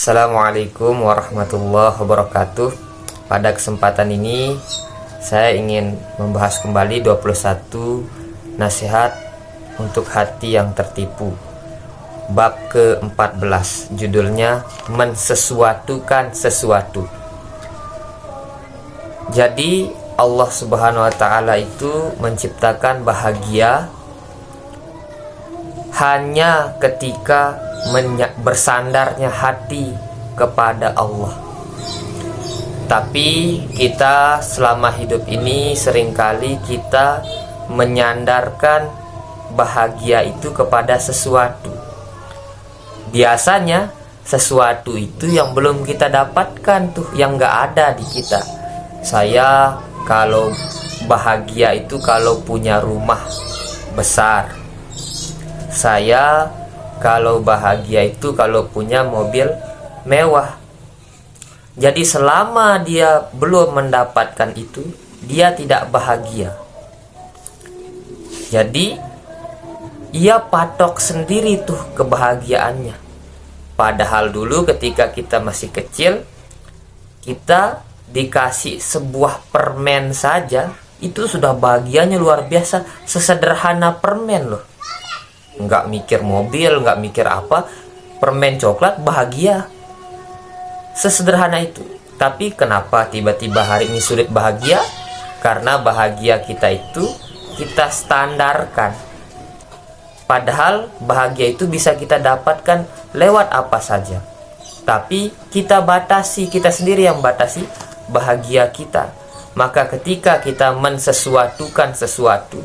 Assalamualaikum warahmatullahi wabarakatuh. Pada kesempatan ini saya ingin membahas kembali 21 nasihat untuk hati yang tertipu. Bab ke-14, judulnya mensesuatukan sesuatu. Jadi Allah Subhanahu wa taala itu menciptakan bahagia hanya ketika bersandarnya hati kepada Allah. Tapi kita selama hidup ini seringkali kita menyandarkan bahagia itu kepada sesuatu. Biasanya sesuatu itu yang belum kita dapatkan tuh, yang gak ada di kita. Saya kalau bahagia itu kalau punya rumah besar. Saya kalau bahagia itu kalau punya mobil mewah. Jadi selama dia belum mendapatkan itu, dia tidak bahagia. Jadi ia patok sendiri tuh kebahagiaannya. Padahal dulu ketika kita masih kecil, kita dikasih sebuah permen saja, itu sudah bahagianya luar biasa. Sesederhana permen loh. Nggak mikir mobil, nggak mikir apa, permen coklat bahagia. Sesederhana itu. Tapi kenapa tiba-tiba hari ini sulit bahagia? Karena bahagia kita itu kita standarkan. Padahal bahagia itu bisa kita dapatkan lewat apa saja. Tapi kita batasi, kita sendiri yang batasi bahagia kita. Maka ketika kita mensesuatukan sesuatu,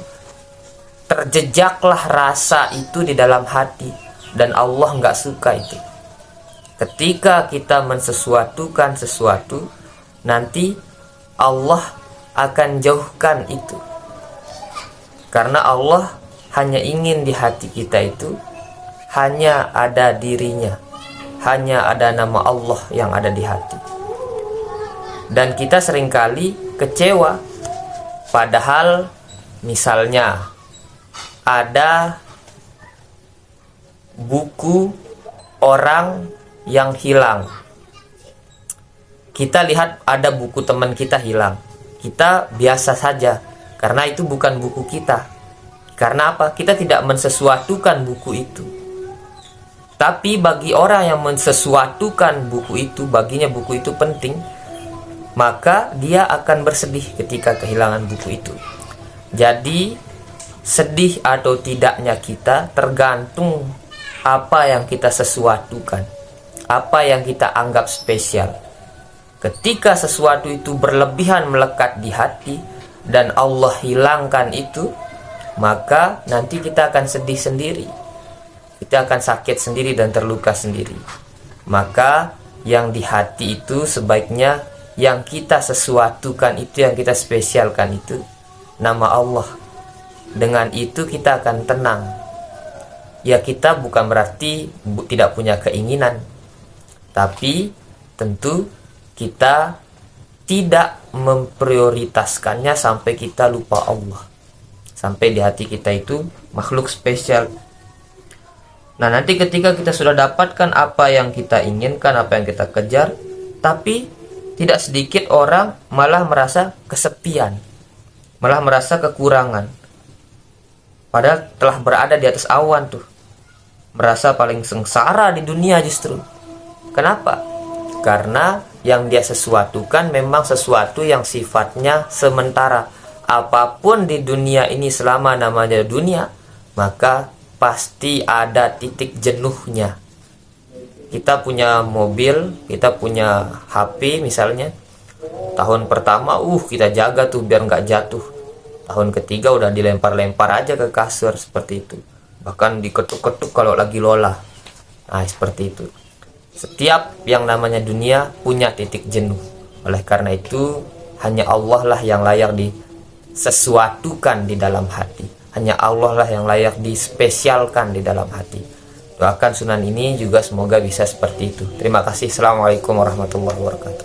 terjejaklah rasa itu di dalam hati, dan Allah nggak suka itu. Ketika kita mensesuatukan sesuatu, nanti Allah akan jauhkan itu, karena Allah hanya ingin di hati kita itu hanya ada dirinya, hanya ada nama Allah yang ada di hati. Dan kita seringkali kecewa, padahal misalnya ada buku orang yang hilang. Kita lihat ada buku teman kita hilang. Kita biasa saja, karena itu bukan buku kita. Karena apa? Kita tidak mensesuatukan buku itu. Tapi bagi orang yang mensesuatukan buku itu, baginya buku itu penting, maka dia akan bersedih ketika kehilangan buku itu. Jadi sedih atau tidaknya kita tergantung apa yang kita sesuatukan, apa yang kita anggap spesial. Ketika sesuatu itu berlebihan melekat di hati dan Allah hilangkan itu, maka nanti kita akan sedih sendiri, kita akan sakit sendiri dan terluka sendiri. Maka yang di hati itu sebaiknya yang kita sesuatukan itu, yang kita spesialkan itu nama Allah. Dengan itu kita akan tenang. Ya, kita bukan berarti tidak punya keinginan, tapi tentu kita tidak memprioritaskannya sampai kita lupa Allah, sampai di hati kita itu makhluk spesial. Nah, nanti ketika kita sudah dapatkan apa yang kita inginkan, apa yang kita kejar, tapi tidak sedikit orang malah merasa kesepian, malah merasa kekurangan. Padahal telah berada di atas awan tuh, merasa paling sengsara di dunia justru. Kenapa? Karena yang dia sesuatukan memang sesuatu yang sifatnya sementara. Apapun di dunia ini selama namanya dunia, maka pasti ada titik jenuhnya. Kita punya mobil, kita punya HP misalnya. Tahun pertama kita jaga tuh biar nggak jatuh. Tahun ketiga udah dilempar-lempar aja ke kasur seperti itu. Bahkan diketuk-ketuk kalau lagi lola. Nah, seperti itu. Setiap yang namanya dunia punya titik jenuh. Oleh karena itu, hanya Allah lah yang layak disesuatukan di dalam hati. Hanya Allah lah yang layak dispesialkan di dalam hati. Doakan sunan ini juga semoga bisa seperti itu. Terima kasih. Assalamualaikum warahmatullahi wabarakatuh.